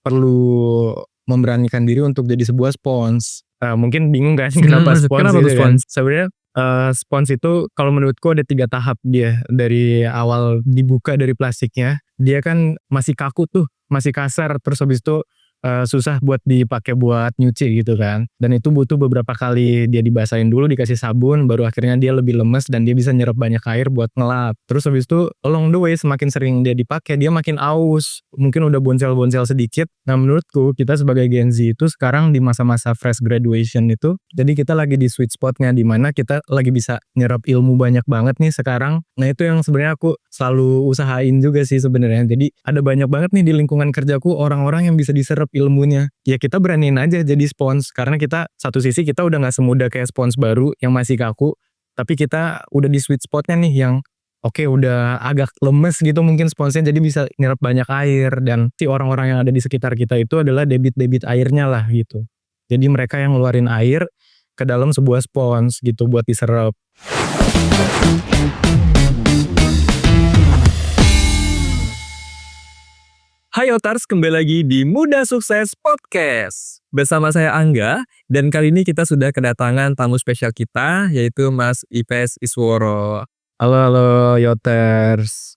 perlu memberanikan diri untuk jadi sebuah spons. Mungkin bingung kan kenapa spons Kenapa tuh gitu kan. spons? Sebenarnya spons itu kalau menurutku ada 3 tahap dia. Dari awal dibuka dari plastiknya, dia kan masih kaku tuh, masih kasar, terus habis itu susah buat dipakai buat nyuci gitu kan. Dan itu butuh beberapa kali dia dibasahin dulu, dikasih sabun, baru akhirnya dia lebih lemes dan dia bisa nyerap banyak air buat ngelap. Terus habis itu along the way semakin sering dia dipakai, dia makin aus. Mungkin udah boncel-boncel sedikit. Nah menurutku kita sebagai Gen Z itu sekarang di masa-masa fresh graduation itu, jadi kita lagi di sweet spotnya di mana kita lagi bisa nyerap ilmu banyak banget nih sekarang. Nah itu yang sebenarnya aku selalu usahain juga sih sebenarnya. Jadi ada banyak banget nih di lingkungan kerjaku orang-orang yang bisa diserap ilmunya. Ya kita beraniin aja jadi spons, karena kita satu sisi kita udah gak semudah kayak spons baru yang masih kaku, tapi kita udah di sweet spotnya nih yang oke, udah agak lemes gitu mungkin sponsnya, jadi bisa nyerap banyak air, dan si orang-orang yang ada di sekitar kita itu adalah debit-debit airnya lah gitu. Jadi mereka yang ngeluarin air ke dalam sebuah spons gitu buat diserap. Hai Otars, kembali lagi di Muda Sukses Podcast. Bersama saya Angga, dan kali ini kita sudah kedatangan tamu spesial kita, yaitu Mas Ipes Isworo. Halo Yoters.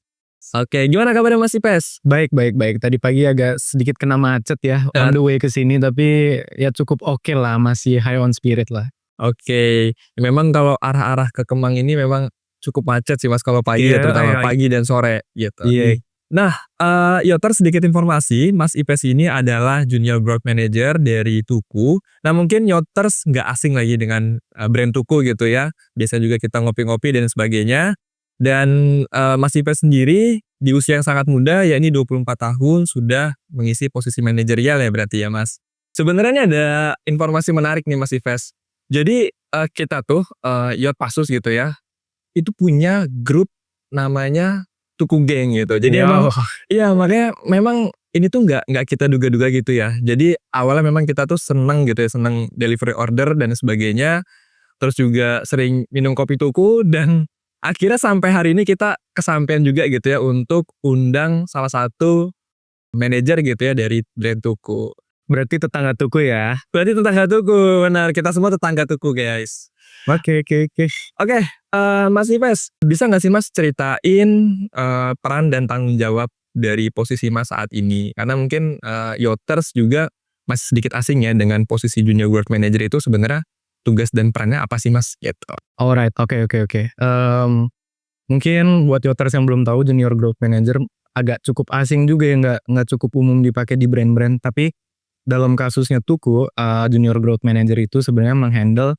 Oke, gimana kabarnya Mas Ipes? Baik. Tadi pagi agak sedikit kena macet ya, on the way ke sini, tapi ya cukup oke lah, masih high on spirit lah. Oke, memang kalau arah-arah ke Kemang ini memang cukup macet sih Mas kalau pagi ya, terutama pagi dan sore gitu. Iya. Nah, Yoters sedikit informasi, Mas Ipes ini adalah Junior Growth Manager dari Tuku. Nah mungkin Yoters nggak asing lagi dengan brand Tuku gitu ya. Biasa juga kita ngopi-ngopi dan sebagainya. Dan Mas Ipes sendiri di usia yang sangat muda, yakni 24 tahun, sudah mengisi posisi manajerial ya berarti ya Mas. Sebenarnya ada informasi menarik nih Mas Ipes. Jadi kita tuh Yotpasus gitu ya, itu punya grup namanya Tuku Geng gitu. Jadi emang iya, makanya memang ini tuh nggak kita duga-duga gitu ya. Jadi awalnya memang kita tuh seneng gitu ya, seneng delivery order dan sebagainya. Terus juga sering minum kopi Tuku, dan akhirnya sampai hari ini kita kesampaian juga gitu ya untuk undang salah satu manajer gitu ya dari brand Tuku. Berarti tetangga Tuku ya? Berarti tetangga Tuku, benar. Kita semua tetangga Tuku guys. Oke. Oke, Mas Ipes, bisa nggak sih Mas ceritain peran dan tanggung jawab dari posisi Mas saat ini? Karena mungkin Yoters juga masih sedikit asing ya dengan posisi Junior Growth Manager itu sebenarnya tugas dan perannya apa sih Mas? Gitu. Alright, oke. Mungkin buat Yoters yang belum tahu, Junior Growth Manager agak cukup asing juga ya, nggak cukup umum dipakai di brand-brand. Tapi dalam kasusnya Tuku, Junior Growth Manager itu sebenarnya menghandle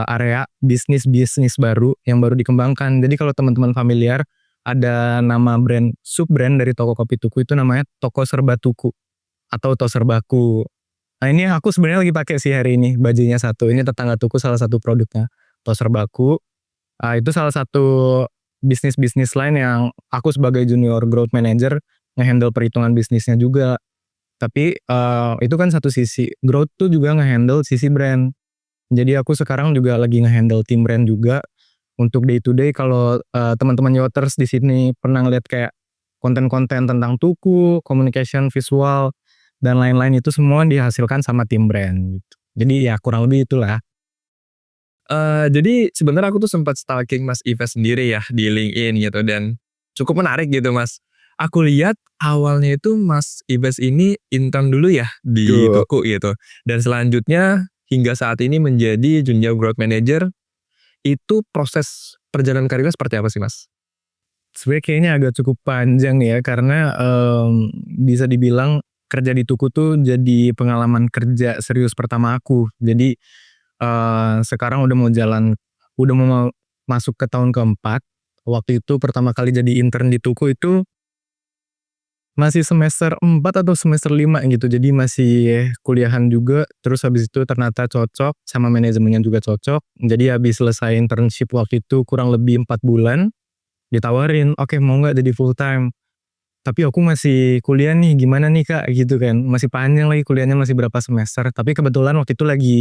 area bisnis baru yang baru dikembangkan. Jadi kalau teman-teman familiar, ada nama brand, sub brand dari toko kopi Tuku itu namanya Toko Serba Tuku atau Toserbaku. Nah ini aku sebenarnya lagi pakai sih hari ini, bajunya satu. Ini tetangga Tuku, salah satu produknya Toserbaku. Itu salah satu bisnis lain yang aku sebagai Junior Growth Manager ngehandle perhitungan bisnisnya juga. Tapi itu kan satu sisi. Growth tuh juga ngehandle sisi brand. Jadi aku sekarang juga lagi ngehandle tim brand juga untuk day to day. Kalau teman-teman Yoters di sini pernah ngeliat kayak konten-konten tentang Tuku, communication, visual, dan lain-lain, itu semua dihasilkan sama tim brand gitu. Jadi ya kurang lebih itulah. Jadi sebenarnya aku tuh sempat stalking Mas Ipes sendiri ya di LinkedIn gitu, dan cukup menarik gitu Mas. Aku lihat awalnya itu Mas Ipes ini intern dulu ya di Tuku gitu, dan selanjutnya hingga saat ini menjadi Junior Growth Manager. Itu proses perjalanan karirnya seperti apa sih Mas? Sebenarnya kayaknya agak cukup panjang ya, karena bisa dibilang kerja di Tuku tuh jadi pengalaman kerja serius pertama aku. Jadi sekarang udah mau masuk ke tahun keempat. Waktu itu pertama kali jadi intern di Tuku itu masih semester 4 atau semester 5 gitu. Jadi masih kuliahan juga. Terus habis itu ternyata cocok sama manajemennya juga cocok. Jadi habis selesai internship waktu itu kurang lebih 4 bulan, ditawarin, oke mau gak jadi full time. Tapi aku masih kuliah nih, gimana nih kak gitu kan. Masih panjang lagi kuliahnya, masih berapa semester. Tapi kebetulan waktu itu lagi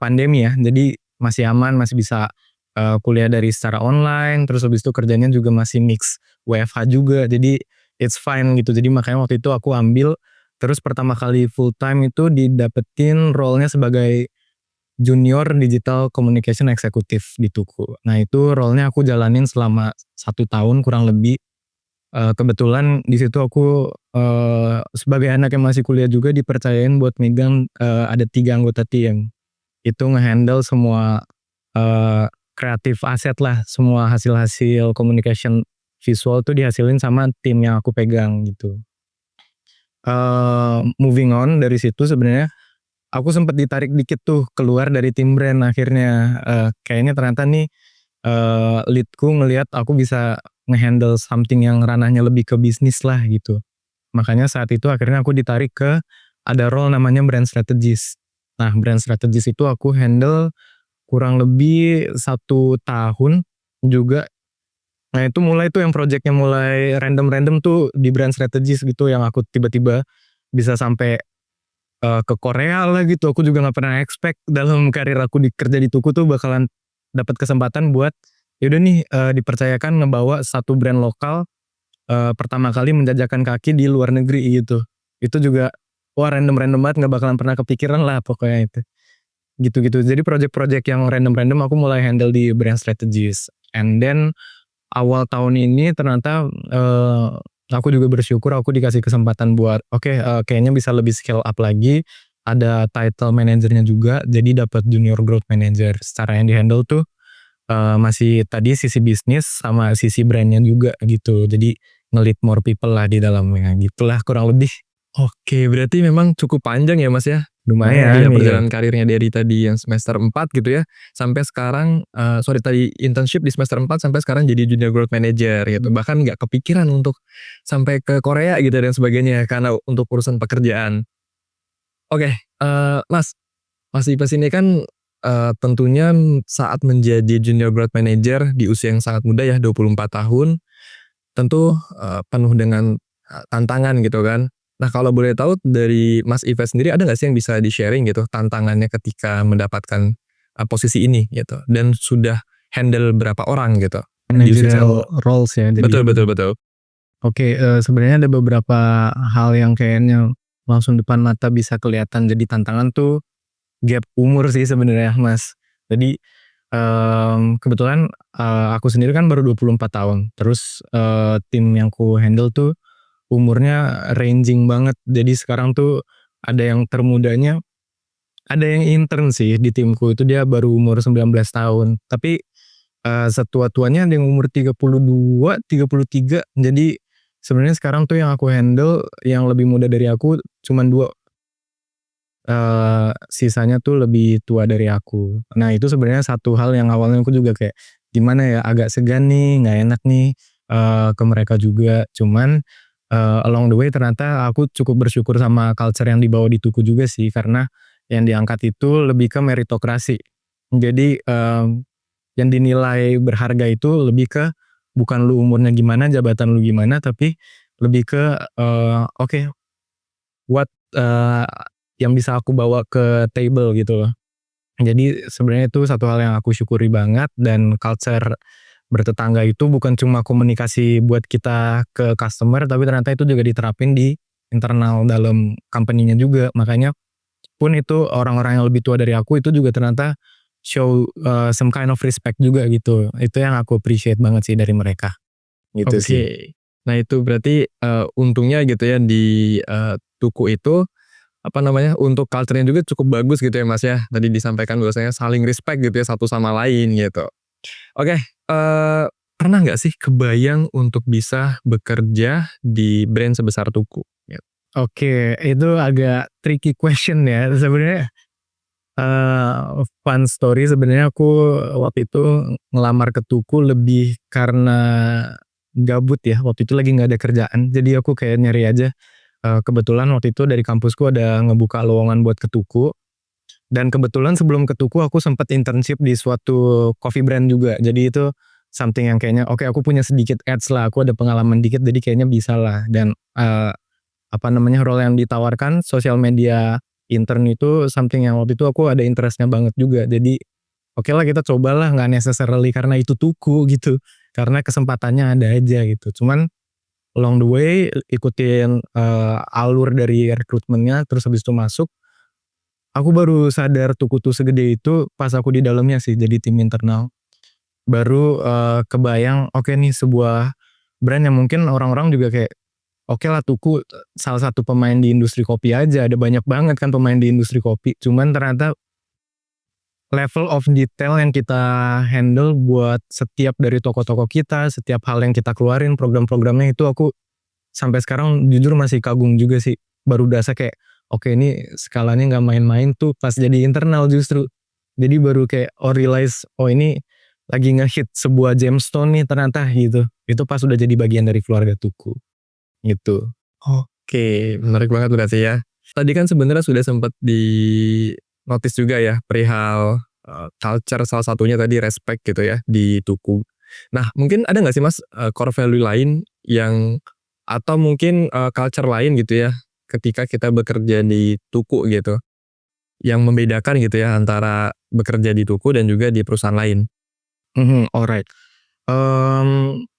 pandemi ya. Jadi masih aman, masih bisa kuliah dari secara online. Terus habis itu kerjanya juga masih mix WFH juga. Jadi it's fine gitu. Jadi makanya waktu itu aku ambil Terus pertama kali full time itu didapetin role-nya sebagai Junior Digital Communication Executive di Tuku. Nah itu role-nya aku jalanin selama 1 tahun kurang lebih. Kebetulan di situ aku, sebagai anak yang masih kuliah juga dipercayain buat megang, ada 3 anggota tim. Itu nge-handle semua, kreatif aset lah, semua hasil-hasil communication visual tuh dihasilin sama tim yang aku pegang gitu. Moving on dari situ sebenarnya aku sempet ditarik dikit tuh keluar dari tim brand akhirnya, kayaknya ternyata nih, lead-ku ngelihat aku bisa nge-handle something yang ranahnya lebih ke bisnis lah gitu. Makanya saat itu akhirnya aku ditarik ke ada role namanya brand strategist. Nah brand strategist itu aku handle kurang lebih 1 tahun juga. Nah itu mulai tuh yang project-nya mulai random-random tuh di brand strategist gitu yang aku tiba-tiba bisa sampai ke Korea lah gitu, aku juga nggak pernah expect dalam karir aku kerja di Tuku tuh bakalan dapat kesempatan buat, ya udah nih, dipercayakan ngebawa satu brand lokal, pertama kali menjajakan kaki di luar negeri gitu. Itu juga, wah random-random banget nggak bakalan pernah kepikiran lah pokoknya itu. Gitu-gitu, jadi project-project yang random-random aku mulai handle di brand strategist. And then awal tahun ini ternyata, aku juga bersyukur aku dikasih kesempatan buat oke, kayaknya bisa lebih scale up lagi, ada title manajernya juga, jadi dapat junior growth manager. Secara yang di-handle tuh, masih tadi sisi bisnis sama sisi brand-nya juga gitu. Jadi nge-lead more people lah di dalamnya, gitulah kurang lebih. Oke, berarti memang cukup panjang ya Mas ya? Iya Lumayan, iya. perjalanan karirnya dari tadi yang semester 4 gitu ya, sampai sekarang, tadi internship di semester 4 sampai sekarang jadi junior growth manager gitu. Bahkan nggak kepikiran untuk sampai ke Korea gitu dan sebagainya karena untuk urusan pekerjaan. Oke, Mas Ipes ini kan, tentunya saat menjadi junior growth manager di usia yang sangat muda ya 24 tahun, tentu, penuh dengan, tantangan gitu kan. Nah kalau boleh tahu dari Mas Ives sendiri ada nggak sih yang bisa di-sharing gitu tantangannya ketika mendapatkan, posisi ini gitu? Dan sudah handle berapa orang gitu di usia yang Managerial roles ya betul jadi. betul betul. Oke, sebenarnya ada beberapa hal yang kayaknya langsung depan mata bisa kelihatan jadi tantangan tuh, gap umur sih sebenarnya Mas. Jadi, kebetulan, aku sendiri kan baru 24 tahun, terus, tim yang ku handle tuh umurnya ranging banget. Jadi sekarang tuh ada yang termudanya, ada yang intern sih di timku itu dia baru umur 19 tahun. Tapi, setua-tuanya ada yang umur 32, 33. Jadi sebenarnya sekarang tuh yang aku handle yang lebih muda dari aku cuman 2. Sisanya tuh lebih tua dari aku. Nah itu sebenarnya satu hal yang awalnya aku juga kayak, gimana ya agak segan nih, nggak enak nih, ke mereka juga. Cuman, along the way ternyata aku cukup bersyukur sama culture yang dibawa di Tuku juga sih, karena yang diangkat itu lebih ke meritokrasi. Jadi, yang dinilai berharga itu lebih ke, bukan lu umurnya gimana, jabatan lu gimana, tapi lebih ke, oke, what, yang bisa aku bawa ke table gitu loh. Jadi sebenarnya itu satu hal yang aku syukuri banget dan culture bertetangga itu bukan cuma komunikasi buat kita ke customer tapi ternyata itu juga diterapin di internal dalam company-nya juga. Makanya pun itu orang-orang yang lebih tua dari aku itu juga ternyata show, some kind of respect juga gitu. Itu yang aku appreciate banget sih dari mereka, gitu sih. Oke. Nah itu berarti, untungnya gitu ya di, Tuku itu, apa namanya, untuk culture-nya juga cukup bagus gitu ya Mas ya, tadi disampaikan bahwasanya saling respect gitu ya satu sama lain gitu. Oke, pernah nggak sih kebayang untuk bisa bekerja di brand sebesar Tuku? Gitu. Oke, itu agak tricky question ya. Sebenarnya, fun story sebenarnya aku waktu itu ngelamar ke Tuku lebih karena gabut ya, waktu itu lagi nggak ada kerjaan. Jadi aku kayak nyari aja, kebetulan waktu itu dari kampusku ada ngebuka lowongan buat ke Tuku, dan kebetulan sebelum ke Tuku aku sempat internship di suatu coffee brand juga. Jadi itu something yang kayaknya, oke aku punya sedikit edge lah, aku ada pengalaman dikit jadi kayaknya bisa lah. Dan, apa namanya, role yang ditawarkan sosial media intern itu something yang waktu itu aku ada interest-nya banget juga. Jadi, oke lah kita cobalah, nggak necessarily karena itu Tuku gitu, karena kesempatannya ada aja gitu. Cuman along the way ikutin alur dari rekrutmennya, terus habis itu masuk. Aku baru sadar Tuku tuh segede itu pas aku di dalamnya sih jadi tim internal. Baru kebayang oke nih sebuah brand yang mungkin orang-orang juga kayak oke lah Tuku salah satu pemain di industri kopi aja, ada banyak banget kan pemain di industri kopi. Cuman ternyata level of detail yang kita handle buat setiap dari toko-toko kita, setiap hal yang kita keluarin, program-programnya itu aku sampai sekarang jujur masih kagum juga sih. Baru berasa kayak oke ini skalanya nggak main-main tuh pas jadi internal justru. Jadi baru kayak realize oh ini lagi nge-hit sebuah gemstone nih ternyata gitu. Itu pas udah jadi bagian dari keluarga Tuku gitu. Oke, menarik banget berarti ya. Tadi kan sebenarnya sudah sempat di notice juga ya perihal culture salah satunya tadi respect gitu ya di Tuku. Nah mungkin ada nggak sih Mas core value lain yang atau mungkin culture lain gitu ya ketika kita bekerja di Tuku gitu yang membedakan gitu ya antara bekerja di Tuku dan juga di perusahaan lain? Alright.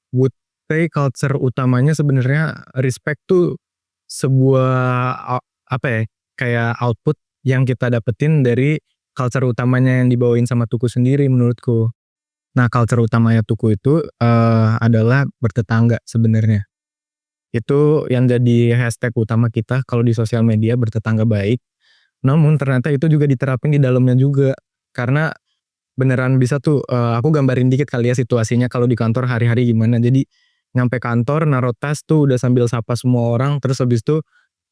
Would say culture utamanya sebenarnya respect tuh sebuah apa ya kayak output yang kita dapetin dari culture utamanya yang dibawain sama Tuku sendiri menurutku. Nah culture utamanya Tuku itu adalah bertetangga sebenarnya. Itu yang jadi hashtag utama kita kalau di sosial media bertetangga baik. Namun ternyata itu juga diterapin di dalamnya juga. Karena beneran bisa tuh aku gambarin dikit kali ya situasinya kalau di kantor hari-hari gimana. Jadi nyampe kantor naruh tas tuh udah sambil sapa semua orang terus habis itu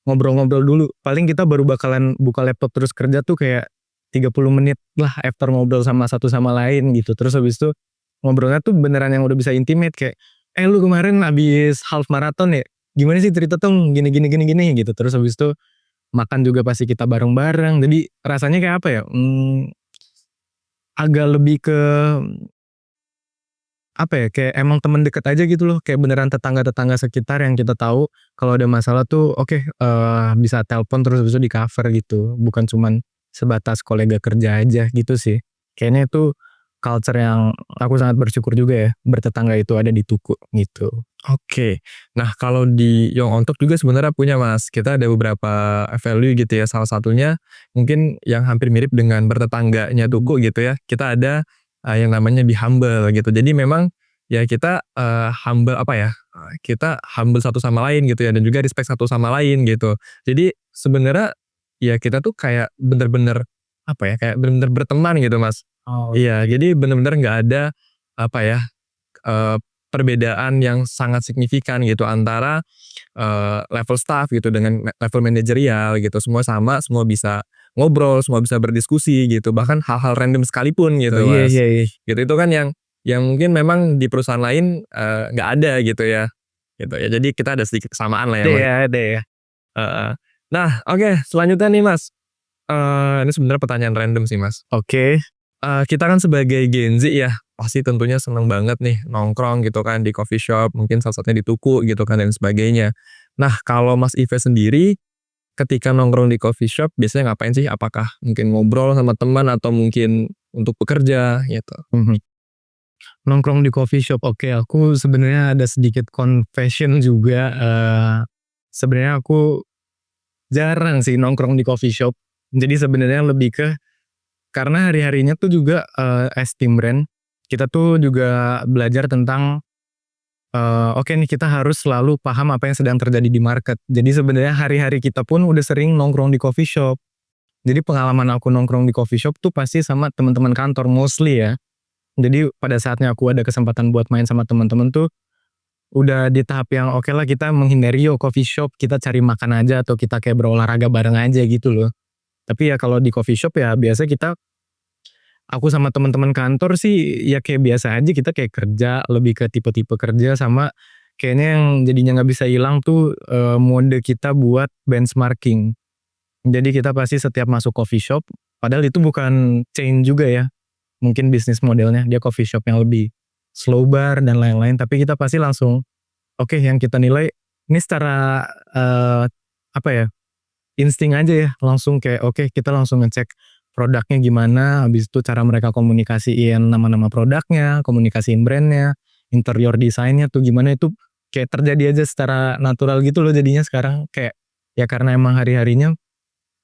ngobrol-ngobrol dulu. Paling kita baru bakalan buka laptop terus kerja tuh kayak 30 menit lah after ngobrol sama satu sama lain gitu. Terus habis itu ngobrolnya tuh beneran yang udah bisa intimate kayak lu kemarin abis half marathon ya? Gimana sih cerita dong gini gini gini gini gitu. Terus habis itu makan juga pasti kita bareng-bareng. Jadi rasanya kayak apa ya? Agak lebih ke apa ya, kayak emang temen deket aja gitu loh, kayak beneran tetangga-tetangga sekitar yang kita tahu kalau ada masalah tuh oke, bisa telepon terus habis itu di-cover gitu, bukan cuman sebatas kolega kerja aja gitu sih. Kayaknya itu culture yang aku sangat bersyukur juga ya, bertetangga itu ada di Tuku gitu. Oke. Nah, kalau di Young On Talk juga sebenarnya punya Mas, kita ada beberapa value gitu ya, salah satunya mungkin yang hampir mirip dengan bertetangganya Tuku gitu ya. Kita ada yang namanya be humble gitu. Jadi memang ya kita humble apa ya, kita humble satu sama lain gitu ya dan juga respect satu sama lain gitu. Jadi sebenarnya ya kita tuh kayak bener-bener apa ya, kayak bener-bener berteman gitu Mas. Oh, Iya, jadi bener-bener nggak ada apa ya, perbedaan yang sangat signifikan gitu antara level staff gitu dengan level manajerial gitu. Semua sama, semua bisa ngobrol, semua bisa berdiskusi gitu. Bahkan hal-hal random sekalipun oh gitu iya Mas. iya iya. Gitu itu kan yang mungkin memang di perusahaan lain nggak ada gitu ya. Gitu ya. Jadi kita ada sedikit kesamaan lah ya Ada Mas. ya ada ya. Heeh. Nah, oke selanjutnya nih Mas. Ini sebenarnya pertanyaan random sih Mas. Oke. Kita kan sebagai Gen Z ya, pasti tentunya seneng banget nih nongkrong gitu kan di coffee shop, mungkin salah satunya di Tuku gitu kan dan sebagainya. Nah kalau Mas Ive sendiri, ketika nongkrong di coffee shop biasanya ngapain sih? Apakah mungkin ngobrol sama teman atau mungkin untuk bekerja gitu? Nongkrong di coffee shop, oke aku sebenarnya ada sedikit confession juga, sebenarnya aku jarang sih nongkrong di coffee shop. Jadi sebenarnya lebih ke karena hari-harinya tuh juga, as tim brand, kita tuh juga belajar tentang, oke nih kita harus selalu paham apa yang sedang terjadi di market. Jadi sebenarnya hari-hari kita pun udah sering nongkrong di coffee shop. Jadi pengalaman aku nongkrong di coffee shop tuh pasti sama teman-teman kantor mostly ya. Jadi pada saatnya aku ada kesempatan buat main sama teman-teman tuh, udah di tahap yang oke lah kita menghindari yuk coffee shop, kita cari makan aja atau kita kayak berolahraga bareng aja gitu loh. Tapi ya kalau di coffee shop ya biasa kita aku sama teman-teman kantor sih ya kayak biasa aja kita kayak kerja, lebih ke tipe-tipe kerja sama kayaknya yang jadinya nggak bisa hilang tuh mode kita buat benchmarking. Jadi kita pasti setiap masuk coffee shop, padahal itu bukan chain juga ya, mungkin bisnis modelnya dia coffee shop yang lebih slow bar dan lain-lain, tapi kita pasti langsung oke yang kita nilai ini secara apa ya insting aja ya, langsung kayak oke kita langsung ngecek produknya gimana, habis itu cara mereka komunikasiin nama-nama produknya, komunikasiin brandnya, interior desainnya tuh gimana itu kayak terjadi aja secara natural gitu loh jadinya sekarang kayak ya karena emang hari-harinya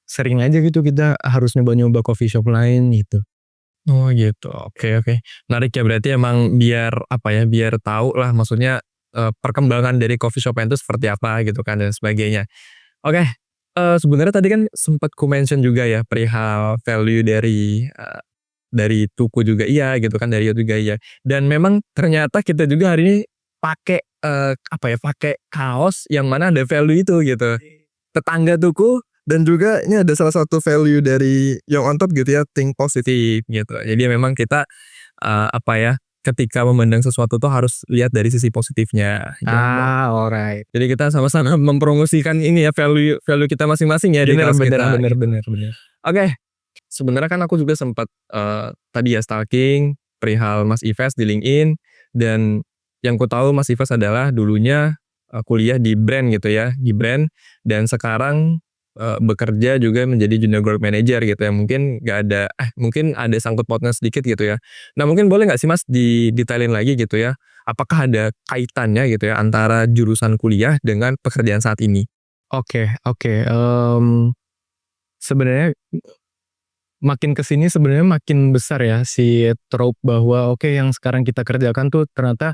sering aja gitu kita harus nyoba-nyoba coffee shop lain gitu. Oh gitu, oke. Menarik ya, berarti emang biar apa ya, biar tahu lah maksudnya, perkembangan dari coffee shop itu seperti apa gitu kan dan sebagainya. Oke, sebenarnya tadi kan sempat ku-mention juga ya perihal value dari Tuku juga iya gitu kan, dari Yacht juga iya. Dan memang ternyata kita juga hari ini pakai, apa ya, pakai kaos yang mana ada value itu gitu. Tetangga Tuku dan juga ini ada salah satu value dari Young on Top gitu ya, think positive gitu. Jadi memang kita, apa ya, ketika memandang sesuatu tuh harus lihat dari sisi positifnya. Alright. Jadi kita sama-sama mempromosikan ini ya value value kita masing-masing ya di Bener kaos bener kita bener gitu. bener bener. Oke, sebenarnya kan aku juga sempat, tadi ya stalking perihal Mas Ives di LinkedIn dan yang ku tahu Mas Ives adalah dulunya, kuliah di brand gitu ya, di brand dan sekarang, bekerja juga menjadi junior growth manager gitu ya. Mungkin nggak ada mungkin ada sangkut pautnya sedikit gitu ya. Nah mungkin boleh nggak sih Mas didetailin lagi gitu ya, apakah ada kaitannya gitu ya antara jurusan kuliah dengan pekerjaan saat ini? Oke, sebenarnya makin ke sini sebenarnya makin besar ya si trope bahwa oke yang sekarang kita kerjakan tuh ternyata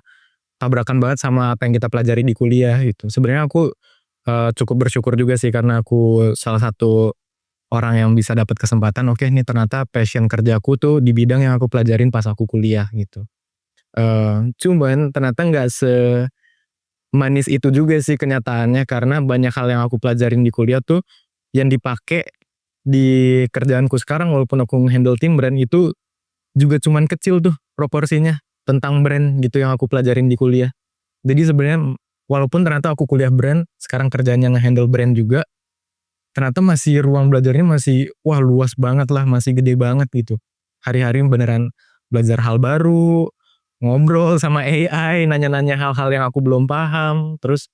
tabrakan banget sama apa yang kita pelajari di kuliah gitu. Sebenarnya aku, cukup bersyukur juga sih karena aku salah satu orang yang bisa dapat kesempatan, oke ini ternyata passion kerjaku tuh di bidang yang aku pelajarin pas aku kuliah gitu. Cuman ternyata nggak semanis itu juga sih kenyataannya karena banyak hal yang aku pelajarin di kuliah tuh yang dipakai di kerjaanku sekarang walaupun aku nge-handle tim brand itu juga cuman kecil tuh proporsinya tentang brand gitu yang aku pelajarin di kuliah. Jadi sebenarnya walaupun ternyata aku kuliah brand, sekarang kerjaannya nge-handle brand juga, ternyata masih ruang belajarnya masih wah luas banget lah, masih gede banget gitu. Hari-hari beneran belajar hal baru, ngobrol sama AI, nanya-nanya hal-hal yang aku belum paham, terus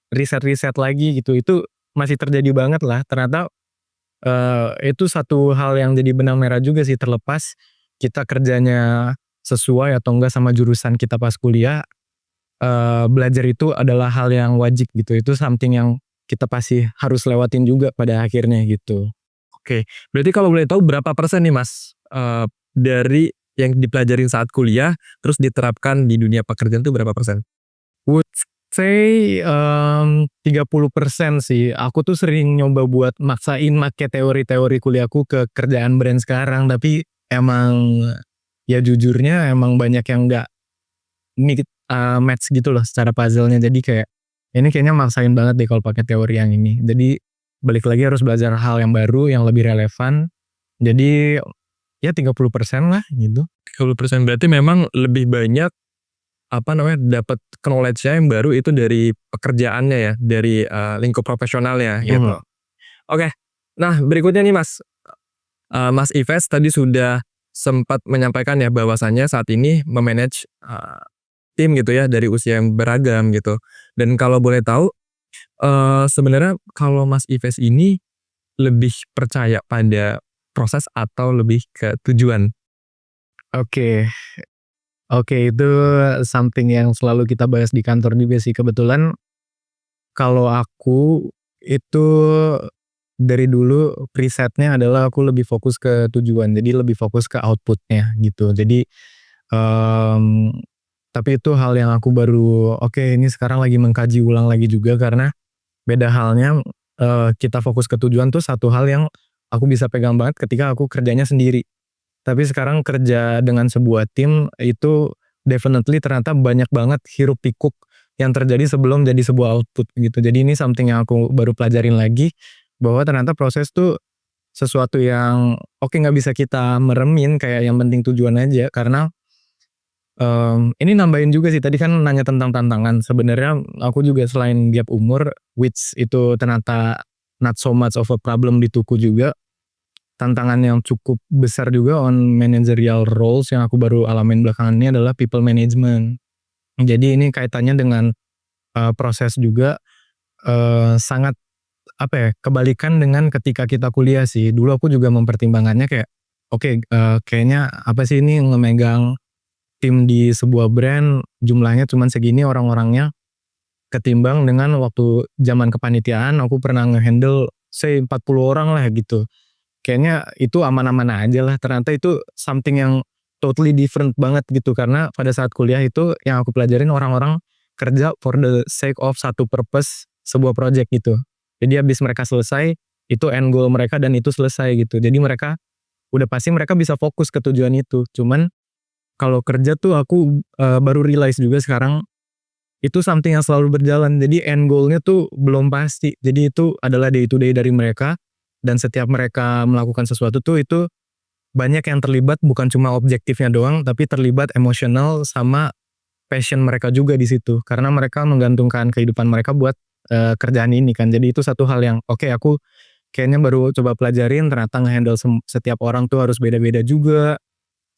riset-riset lagi gitu. Itu masih terjadi banget lah. Ternyata itu satu hal yang jadi benang merah juga sih terlepas kita kerjanya sesuai atau enggak sama jurusan kita pas kuliah, belajar itu adalah hal yang wajib gitu, itu something yang kita pasti harus lewatin juga pada akhirnya gitu. Oke, berarti kalau boleh tahu berapa persen nih Mas, dari yang dipelajarin saat kuliah, terus diterapkan di dunia pekerjaan tuh berapa persen? Would say, 30% sih, aku tuh sering nyoba buat maksain make teori-teori kuliahku ke kerjaan brand sekarang, tapi emang ya jujurnya emang banyak yang nggak match gitu loh secara puzzle-nya. Jadi kayak, ini kayaknya maksain banget deh kalau pakai teori yang ini. Jadi balik lagi harus belajar hal yang baru, yang lebih relevan. Jadi ya 30% lah gitu. 30% berarti memang lebih banyak, apa namanya, dapat knowledge-nya yang baru itu dari pekerjaannya ya, dari, lingkup profesionalnya gitu. Mhm. Oke, nah berikutnya nih Mas, Mas Ives tadi sudah sempat menyampaikan ya bahwasannya saat ini me-manage, tim gitu ya dari usia yang beragam gitu. Dan kalau boleh tahu, sebenarnya kalau Mas Ives ini lebih percaya pada proses atau lebih ke tujuan? Oke. Oke, itu something yang selalu kita bahas di kantor juga sih. Kebetulan kalau aku itu dari dulu presetnya adalah aku lebih fokus ke tujuan, jadi lebih fokus ke output-nya gitu. Jadi, mmm, tapi itu hal yang aku baru oke ini sekarang lagi mengkaji ulang lagi juga karena beda halnya, kita fokus ke tujuan tuh satu hal yang aku bisa pegang banget ketika aku kerjanya sendiri. Tapi sekarang kerja dengan sebuah tim itu definitely ternyata banyak banget hiruk pikuk yang terjadi sebelum jadi sebuah output gitu. Jadi ini something yang aku baru pelajarin lagi, bahwa ternyata proses tuh sesuatu yang oke nggak bisa kita meremin kayak yang penting tujuan aja karena, ini nambahin juga sih tadi kan nanya tentang tantangan. Sebenarnya aku juga selain gap umur, which itu ternyata not so much of a problem di Tuku juga, tantangan yang cukup besar juga on managerial roles yang aku baru alamin belakangan ini adalah people management. Jadi ini kaitannya dengan, proses juga, sangat apa ya, kebalikan dengan ketika kita kuliah sih. Dulu aku juga mempertimbangannya kayak, oke, kayaknya apa sih ini ngemegang tim di sebuah brand jumlahnya cuman segini orang-orangnya, ketimbang dengan waktu zaman kepanitiaan aku pernah ngehandle say 40 orang lah gitu. Kayaknya itu aman-aman aja lah, ternyata itu something yang totally different banget gitu, karena pada saat kuliah itu yang aku pelajarin orang-orang kerja for the sake of satu purpose sebuah project gitu. Jadi habis mereka selesai, itu end goal mereka dan itu selesai gitu. Jadi mereka udah pasti mereka bisa fokus ke tujuan itu. Cuman kalau kerja tuh aku baru realize juga sekarang itu something yang selalu berjalan. Jadi end goal-nya tuh belum pasti. Jadi itu adalah day to day dari mereka, dan setiap mereka melakukan sesuatu tuh itu banyak yang terlibat, bukan cuma objektifnya doang, tapi terlibat emosional sama passion mereka juga di situ. Karena mereka menggantungkan kehidupan mereka buat kerjaan ini kan. Jadi itu satu hal yang oke, aku kayaknya baru coba pelajarin, ternyata ngehandle setiap orang tuh harus beda-beda juga.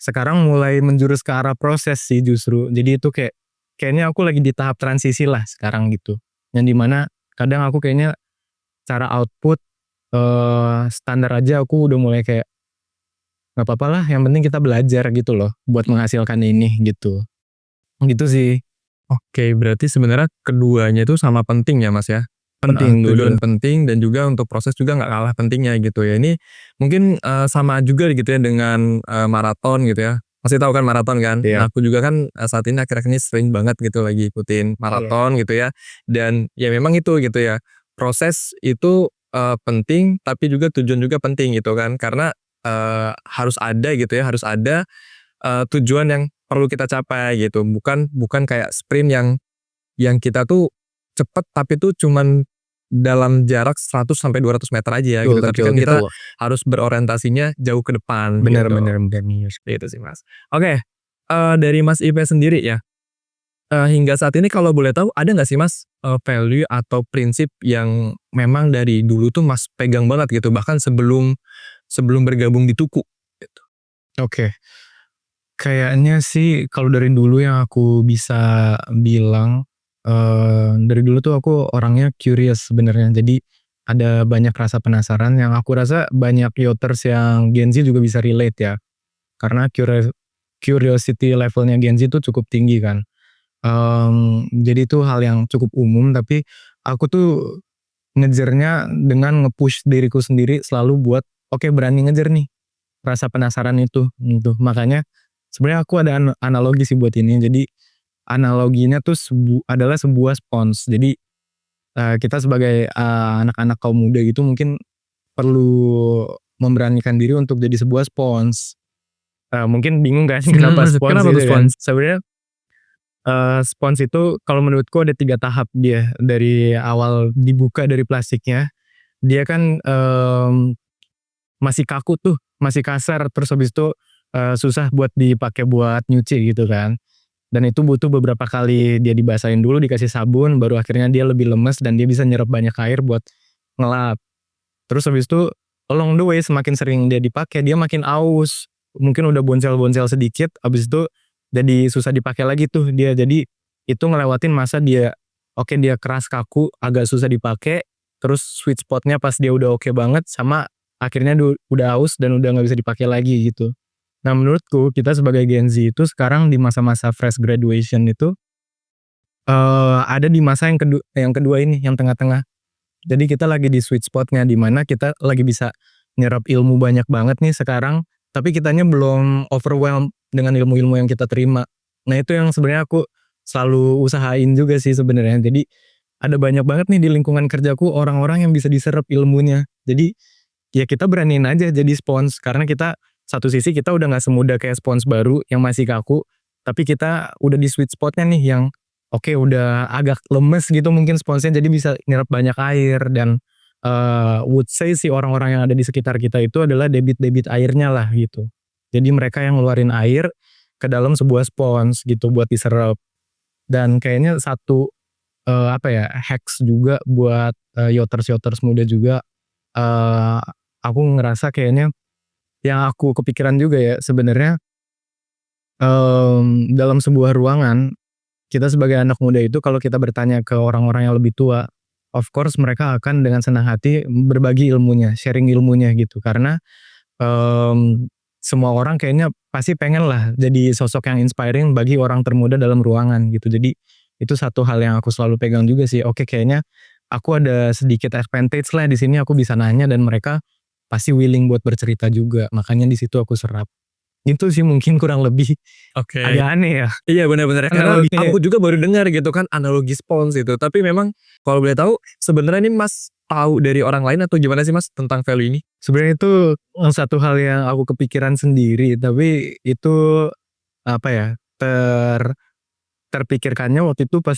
Sekarang mulai menjurus ke arah proses sih justru. Jadi itu kayaknya aku lagi di tahap transisi lah sekarang gitu. Yang dimana kadang aku kayaknya cara output standar aja aku udah mulai kayak nggak apa-apa lah, yang penting kita belajar gitu loh buat menghasilkan ini gitu. Gitu sih. Oke, berarti sebenarnya keduanya itu sama penting ya Mas ya? Penting Tujuan dulu. penting dan juga untuk proses juga nggak kalah pentingnya gitu ya. Ini mungkin, sama juga gitu ya dengan, maraton gitu ya. Pasti tahu kan maraton kan? Iya. Nah aku juga kan, saat ini akhir-akhir ini sering banget gitu lagi ikutin Iya. maraton gitu ya. Dan ya memang itu gitu ya, proses itu, penting tapi juga tujuan juga penting gitu kan. Karena, harus ada gitu ya, harus ada, tujuan yang perlu kita capai gitu. Bukan bukan kayak sprint yang kita tuh cepet tapi tuh cuman dalam jarak 100 sampai 200 meter aja Betul gitu, tapi betul, kan kita kita harus berorientasinya jauh ke depan bener gitu. bener bener. Gitu sih, Mas. Oke, dari Mas Ipe sendiri ya, hingga saat ini kalau boleh tahu ada nggak sih Mas, value atau prinsip yang memang dari dulu tuh Mas pegang banget gitu, bahkan sebelum sebelum bergabung di Tuku gitu? Oke. Kayaknya sih kalau dari dulu yang aku bisa bilang, dari dulu tuh aku orangnya curious sebenarnya. Jadi ada banyak rasa penasaran yang aku rasa banyak yoters yang Gen Z juga bisa relate ya. Karena curiosity levelnya Gen Z itu cukup tinggi kan. Jadi itu hal yang cukup umum, tapi aku tuh ngejarnya dengan nge-push diriku sendiri selalu buat, oke berani ngejar nih rasa penasaran itu, gitu. Makanya sebenarnya aku ada analogi sih buat ini. Jadi analoginya tuh adalah sebuah spons. Jadi kita sebagai anak-anak kaum muda gitu mungkin perlu memberanikan diri untuk jadi sebuah spons. Mungkin bingung kan kenapa spons Kenapa tuh gitu kan. spons? Sebenarnya spons itu kalau menurutku ada 3 tahap dia dari awal dibuka dari plastiknya. Dia kan masih kaku tuh, masih kasar, terus habis itu susah buat dipakai buat nyuci gitu kan. Dan itu butuh beberapa kali dia dibasahin dulu, dikasih sabun, baru akhirnya dia lebih lemes dan dia bisa nyerap banyak air buat ngelap. Terus habis itu along the way semakin sering dia dipakai, dia makin aus. Mungkin udah boncel-boncel sedikit, habis itu jadi susah dipakai lagi tuh dia. Jadi itu ngelewatin masa dia oke dia keras kaku, agak susah dipakai, terus sweet spotnya pas dia udah oke banget sama akhirnya udah aus dan udah nggak bisa dipakai lagi gitu. Nah menurutku kita sebagai Gen Z itu sekarang di masa-masa fresh graduation itu ada di masa yang kedua ini, yang tengah-tengah. Jadi kita lagi di sweet spotnya di mana kita lagi bisa nyerap ilmu banyak banget nih sekarang, tapi kitanya belum overwhelmed dengan ilmu-ilmu yang kita terima. Nah itu yang sebenarnya aku selalu usahain juga sih sebenarnya. Jadi ada banyak banget nih di lingkungan kerjaku orang-orang yang bisa diserap ilmunya. Jadi ya kita beraniin aja jadi spons, karena kita satu sisi kita udah nggak semudah kayak spons baru yang masih kaku, tapi kita udah di sweet spotnya nih yang oke udah agak lemes gitu mungkin sponsnya jadi bisa nyerap banyak air dan would say si orang-orang yang ada di sekitar kita itu adalah debit-debit airnya lah gitu. Jadi mereka yang ngeluarin air ke dalam sebuah spons gitu buat diserap. Dan kayaknya satu apa ya hacks juga buat yoters-yoters muda juga, eee, aku ngerasa kayaknya yang aku kepikiran juga ya sebenarnya, dalam sebuah ruangan kita sebagai anak muda itu kalau kita bertanya ke orang-orang yang lebih tua, of course mereka akan dengan senang hati berbagi ilmunya, sharing ilmunya gitu. Karena, semua orang kayaknya pasti pengen lah jadi sosok yang inspiring bagi orang termuda dalam ruangan gitu. Jadi Itu satu hal yang aku selalu pegang juga sih. Oke, kayaknya aku ada sedikit advantage lah di sini, aku bisa nanya dan mereka pasti willing buat bercerita juga. Makanya di situ aku serap. Itu sih mungkin kurang lebih Oke. agak aneh ya Iya benar-benar karena analoginya. aku juga baru dengar gitu kan analogi spons itu. Tapi memang kalau boleh tahu sebenarnya ini Mas tahu dari orang lain atau gimana sih Mas tentang value ini? Sebenarnya itu satu hal yang aku kepikiran sendiri, tapi itu apa ya, terpikirkannya waktu itu pas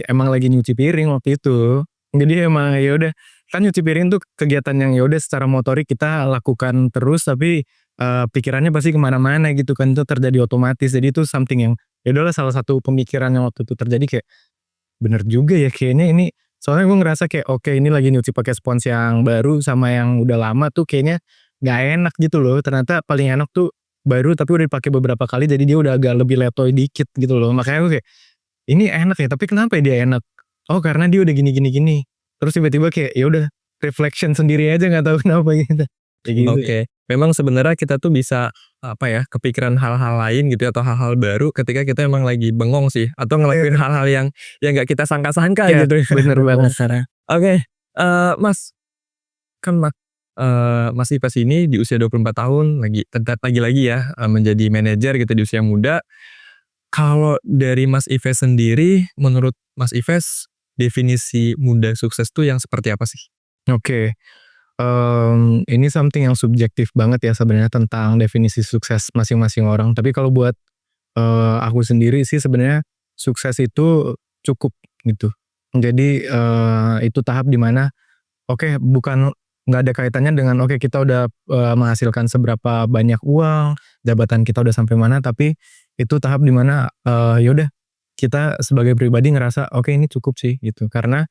emang lagi nyuci piring waktu itu. Jadi emang ya udah, kan nyuci piring tuh kegiatan yang ya udah secara motorik kita lakukan terus, tapi pikirannya pasti kemana-mana gitu kan, itu terjadi otomatis. Jadi itu something yang ya udahlah, salah satu pemikiran yang waktu itu terjadi kayak, bener juga ya kayaknya ini, soalnya gue ngerasa kayak oke ini lagi nyuci pakai spons yang baru sama yang udah lama tuh kayaknya nggak enak gitu loh. Ternyata paling enak tuh baru tapi udah dipakai beberapa kali, jadi dia udah agak lebih letoy dikit gitu loh. Makanya gue kayak, ini enak ya, tapi kenapa ya dia enak? Oh karena dia udah gini gini gini. Terus tiba-tiba kayak ya udah reflection sendiri aja, nggak tahu kenapa gitu. Kayak gitu. Oke. Memang sebenarnya kita tuh bisa apa ya, kepikiran hal-hal lain gitu ya, atau hal-hal baru ketika kita emang lagi bengong sih atau ngelakuin hal-hal yang nggak kita sangka-sangka Ya, gitu ya. bener banget. Oke, Mas, kan Mas Ives ini di usia 24 tahun lagi-lagi ya, menjadi manajer gitu di usia muda. Kalau dari Mas Ives sendiri, menurut Mas Ives definisi muda sukses tuh yang seperti apa sih? Oke. Ini something yang subjektif banget ya sebenarnya tentang definisi sukses masing-masing orang. Tapi kalau buat aku sendiri sih sebenarnya sukses itu cukup gitu. Jadi itu tahap dimana oke bukan, nggak ada kaitannya dengan oke kita udah menghasilkan seberapa banyak uang, jabatan kita udah sampai mana, tapi itu tahap dimana ya udah kita sebagai pribadi ngerasa oke ini cukup sih gitu. Karena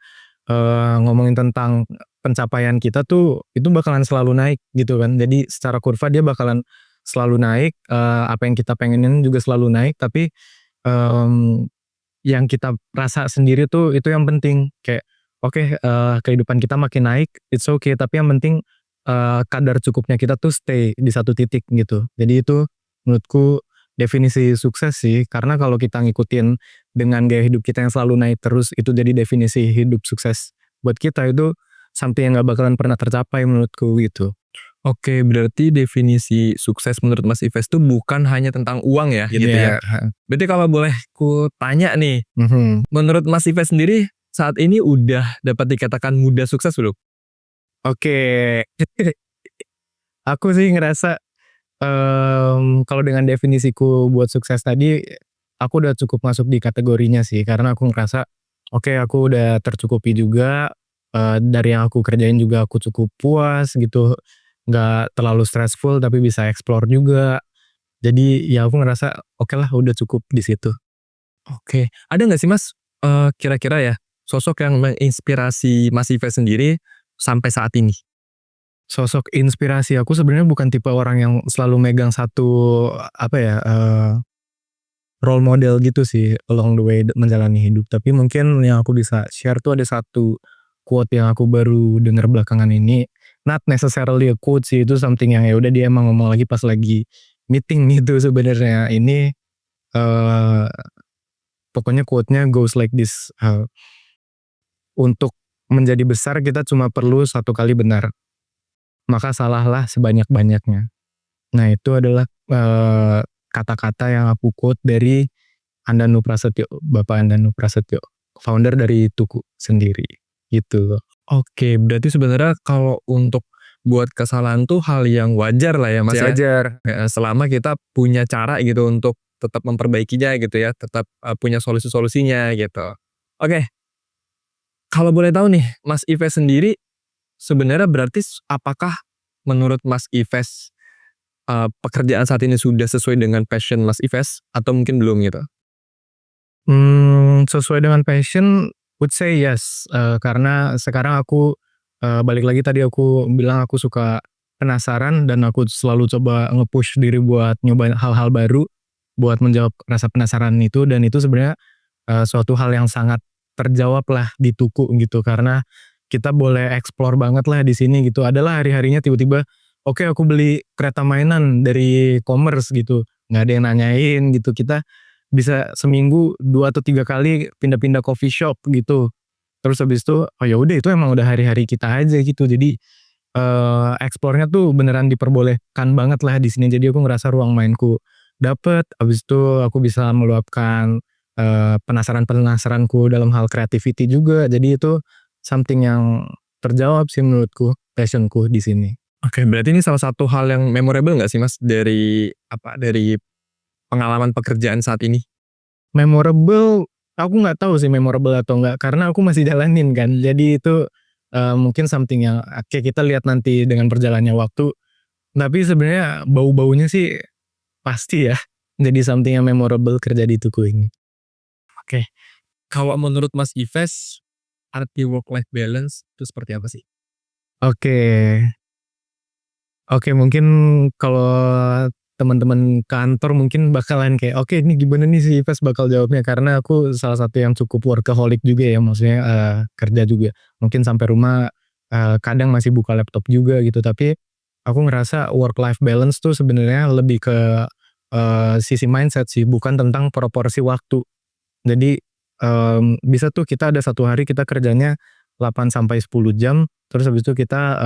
ngomongin tentang pencapaian kita tuh itu bakalan selalu naik gitu kan. Jadi secara kurva dia bakalan selalu naik, apa yang kita pengenin juga selalu naik, tapi mmm, yang kita rasa sendiri tuh itu yang penting. Kayak oke, kehidupan kita makin naik, it's okay, tapi yang penting kadar cukupnya kita tuh stay di satu titik gitu. Jadi itu menurutku definisi sukses sih, karena kalau kita ngikutin dengan gaya hidup kita yang selalu naik terus, itu jadi definisi hidup sukses buat kita, itu something yang gak bakalan pernah tercapai menurutku gitu. Oke, berarti definisi sukses menurut Mas Ives tuh bukan hanya tentang uang ya, gitu ya. Berarti kalau boleh ku tanya nih, menurut Mas Ives sendiri saat ini udah dapat dikatakan muda sukses belum? Oke. Aku sih ngerasa kalau dengan definisiku buat sukses tadi, aku udah cukup masuk di kategorinya sih, karena aku ngerasa oke aku udah tercukupi juga, dari yang aku kerjain juga aku cukup puas gitu, nggak terlalu stressful tapi bisa explore juga. Jadi ya aku ngerasa oke lah udah cukup di situ. Oke, ada nggak sih Mas, kira-kira ya, sosok yang menginspirasi Mas Ives sendiri sampai saat ini? Sosok inspirasi aku sebenarnya bukan tipe orang yang selalu megang satu apa ya, role model gitu sih along the way menjalani hidup. Tapi mungkin yang aku bisa share tuh ada satu quote yang aku baru denger belakangan ini, not necessarily a quote sih, itu something yang ya udah dia emang ngomong lagi pas lagi meeting gitu sebenarnya. Ini pokoknya quote-nya goes like this, "Untuk menjadi besar kita cuma perlu satu kali benar, maka salahlah sebanyak-banyaknya." Nah itu adalah kata-kata yang aku quote dari Andanu Prasetyo, Bapak Andanu Prasetyo, founder dari Tuku sendiri, gitu. Oke, berarti sebenarnya kalau untuk buat kesalahan tuh hal yang wajar lah ya Mas ya? Wajar. Heeh, selama kita punya cara gitu untuk tetap memperbaikinya gitu ya, tetap, punya solusi-solusinya gitu. Oke, kalau boleh tahu nih, Mas Ives sendiri sebenarnya berarti apakah menurut Mas Ives, pekerjaan saat ini sudah sesuai dengan passion Mas Ives atau mungkin belum gitu? Sesuai dengan passion, would say yes, karena sekarang aku, balik lagi tadi aku bilang aku suka penasaran dan aku selalu coba nge-push diri buat nyobain hal-hal baru, buat menjawab rasa penasaran itu, dan itu sebenarnya suatu hal yang sangat terjawab lah di Tuku gitu, karena kita boleh explore banget lah di sini gitu. Adalah hari-harinya tiba-tiba, oke aku beli kereta mainan dari commerce gitu, nggak ada yang nanyain gitu, kita bisa seminggu 2 atau 3 kali pindah-pindah coffee shop gitu. Terus habis itu, oh ya udah itu emang udah hari-hari kita aja gitu. Jadi, explore-nya tuh beneran diperbolehkan banget lah di sini. Jadi aku ngerasa ruang mainku dapet, habis itu aku bisa meluapkan, penasaran-penasaranku dalam hal creativity juga. Jadi itu something yang terjawab sih menurutku, passion-ku di sini. Oke, berarti ini salah satu hal yang memorable nggak sih Mas dari dari pengalaman pekerjaan saat ini? Memorable, aku nggak tahu sih memorable atau enggak, karena aku masih jalanin kan. Jadi itu, mungkin something yang oke kita lihat nanti dengan berjalannya waktu. Tapi sebenarnya bau-baunya sih pasti ya, jadi something yang memorable kerja di Tuku ini. Oke, kalau menurut Mas Ives, arti work life balance itu seperti apa sih? Oke, oke mungkin kalau teman-teman kantor mungkin bakalan kayak, "Oke ini gimana nih si Ives bakal jawabnya?" Karena aku salah satu yang cukup workaholic juga ya, maksudnya, kerja juga. Mungkin sampai rumah, kadang masih buka laptop juga gitu, tapi aku ngerasa work life balance tuh sebenarnya lebih ke, sisi mindset sih, bukan tentang proporsi waktu. Jadi, bisa tuh kita ada satu hari kita kerjanya 8 sampai 10 jam, terus habis itu kita,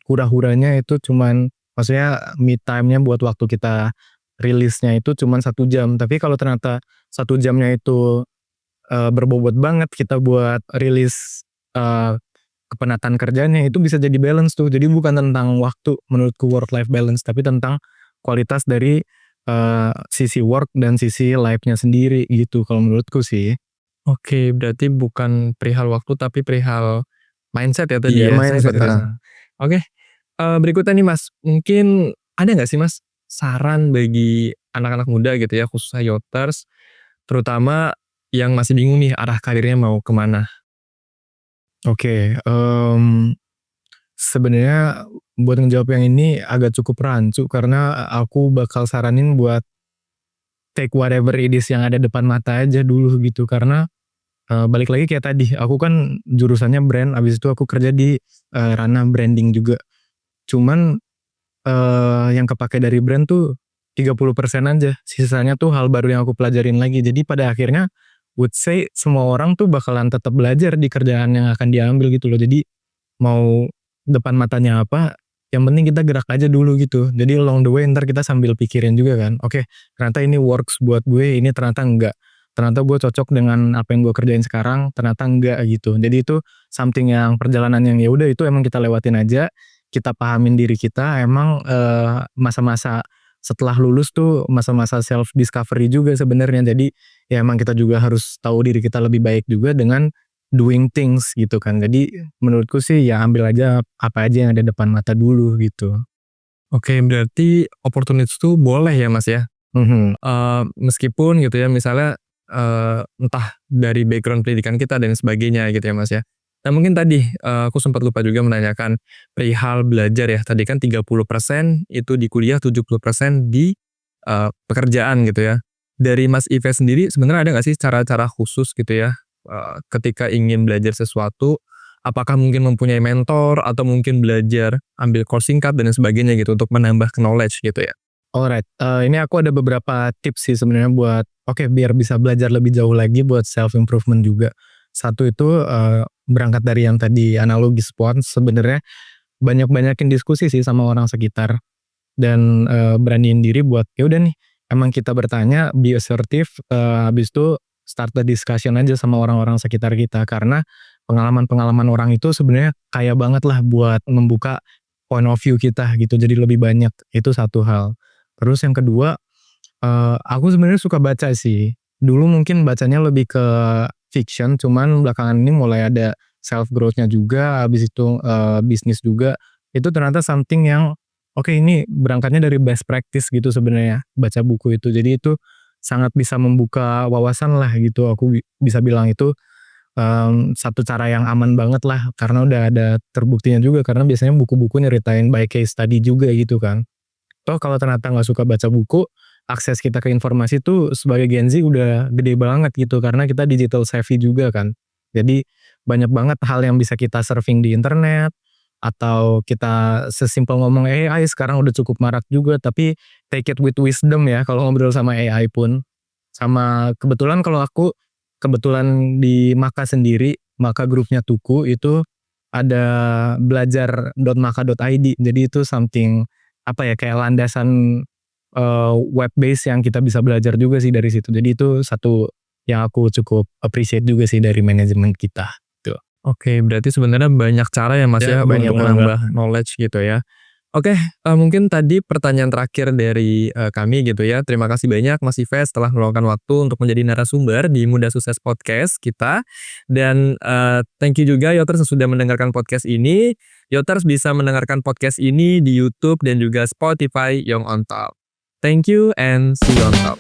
hura-huranya itu cuman maksudnya me time-nya buat waktu kita rilisnya itu cuman 1 jam. Tapi kalau ternyata 1 jamnya itu, berbobot banget kita buat rilis, kepenatan kerjanya, itu bisa jadi balance tuh. Jadi bukan tentang waktu menurutku work life balance, tapi tentang kualitas dari, sisi work dan sisi life-nya sendiri gitu kalau menurutku sih. Oke, berarti bukan perihal waktu tapi perihal mindset ya tadi Iya ya, saya mindset, seperti itu. heeh. Oke, berikutnya nih Mas, mungkin ada nggak sih Mas, saran bagi anak-anak muda gitu ya, khususnya Yoters, terutama yang masih bingung nih arah karirnya mau kemana? Oke, sebenarnya buat ngejawab yang ini agak cukup rancu karena aku bakal saranin buat take whatever it is yang ada depan mata aja dulu gitu. Karena, balik lagi kayak tadi, aku kan jurusannya brand, abis itu aku kerja di, ranah branding juga. Cuman, yang kepakai dari brand tuh 30% aja, sisanya tuh hal baru yang aku pelajarin lagi. Jadi pada akhirnya would say semua orang tuh bakalan tetap belajar di kerjaan yang akan diambil gitu loh. Jadi mau depan matanya apa, yang penting kita gerak aja dulu gitu. Jadi along the way entar kita sambil pikirin juga kan, oke ternyata ini works buat gue, ini ternyata enggak. Ternyata gue cocok dengan apa yang gue kerjain sekarang, ternyata enggak gitu. Jadi itu something yang perjalanan yang ya udah itu emang kita lewatin aja, kita pahamin diri kita emang, masa-masa setelah lulus tuh masa-masa self discovery juga sebenarnya. Jadi ya emang kita juga harus tahu diri kita lebih baik juga dengan doing things gitu kan. Jadi menurutku sih ya ambil aja apa aja yang ada depan mata dulu gitu. Oke, berarti opportunities tuh boleh ya Mas ya? Mhm. Meskipun gitu ya misalnya, entah dari background pendidikan kita dan sebagainya gitu ya Mas ya. Nah mungkin tadi, aku sempat lupa juga menanyakan perihal belajar ya, tadi kan 30% itu di kuliah, 70% di, pekerjaan gitu ya. Dari Mas Ives sendiri sebenarnya ada nggak sih cara-cara khusus gitu ya, ketika ingin belajar sesuatu, apakah mungkin mempunyai mentor atau mungkin belajar ambil course singkat dan sebagainya gitu untuk menambah knowledge gitu ya? Alright, ini aku ada beberapa tips sih sebenarnya buat oke biar bisa belajar lebih jauh lagi buat self improvement juga. Satu itu, berangkat dari yang tadi analogi spons sebenarnya banyak-banyakin diskusi sih sama orang sekitar dan, beraniin diri buat ya udah nih emang kita bertanya, be assertive, habis itu start the discussion aja sama orang-orang sekitar kita. Karena pengalaman-pengalaman orang itu sebenarnya kaya banget lah buat membuka point of view kita gitu, jadi lebih banyak, itu satu hal. Terus yang kedua, aku sebenarnya suka baca sih. Dulu mungkin bacanya lebih ke fiction, cuman belakangan ini mulai ada self growth-nya juga, habis itu, bisnis juga. Itu ternyata something yang, oke ini berangkatnya dari best practice gitu sebenarnya, baca buku itu. Jadi itu sangat bisa membuka wawasan lah gitu, aku bisa bilang itu, satu cara yang aman banget lah, karena udah ada terbuktinya juga, karena biasanya buku-buku nyeritain by case study juga gitu kan. Toh kalau ternyata nggak suka baca buku, akses kita ke informasi tuh sebagai Gen Z udah gede banget gitu karena kita digital savvy juga kan. Jadi banyak banget hal yang bisa kita surfing di internet, atau kita sesimpel ngomong AI sekarang udah cukup marak juga, tapi take it with wisdom ya kalau ngobrol sama AI pun. Sama kebetulan kalau aku kebetulan di Maka sendiri, Maka grupnya Tuku itu ada belajar.maka.id. Jadi itu something apa ya, kayak landasan web base yang kita bisa belajar juga sih dari situ. Jadi itu satu yang aku cukup appreciate juga sih dari manajemen kita. Tuh. Oke, berarti sebenarnya banyak cara ya Mas Ya, ya banyak untuk banget. menambah knowledge gitu ya. Oke, mungkin tadi pertanyaan terakhir dari kami gitu ya. Terima kasih banyak Mas Ives telah meluangkan waktu untuk menjadi narasumber di Muda Sukses Podcast kita. Dan thank you juga Yoters yang sudah mendengarkan podcast ini. Yoters bisa mendengarkan podcast ini di YouTube dan juga Spotify Young on Top. Thank you and see you on top.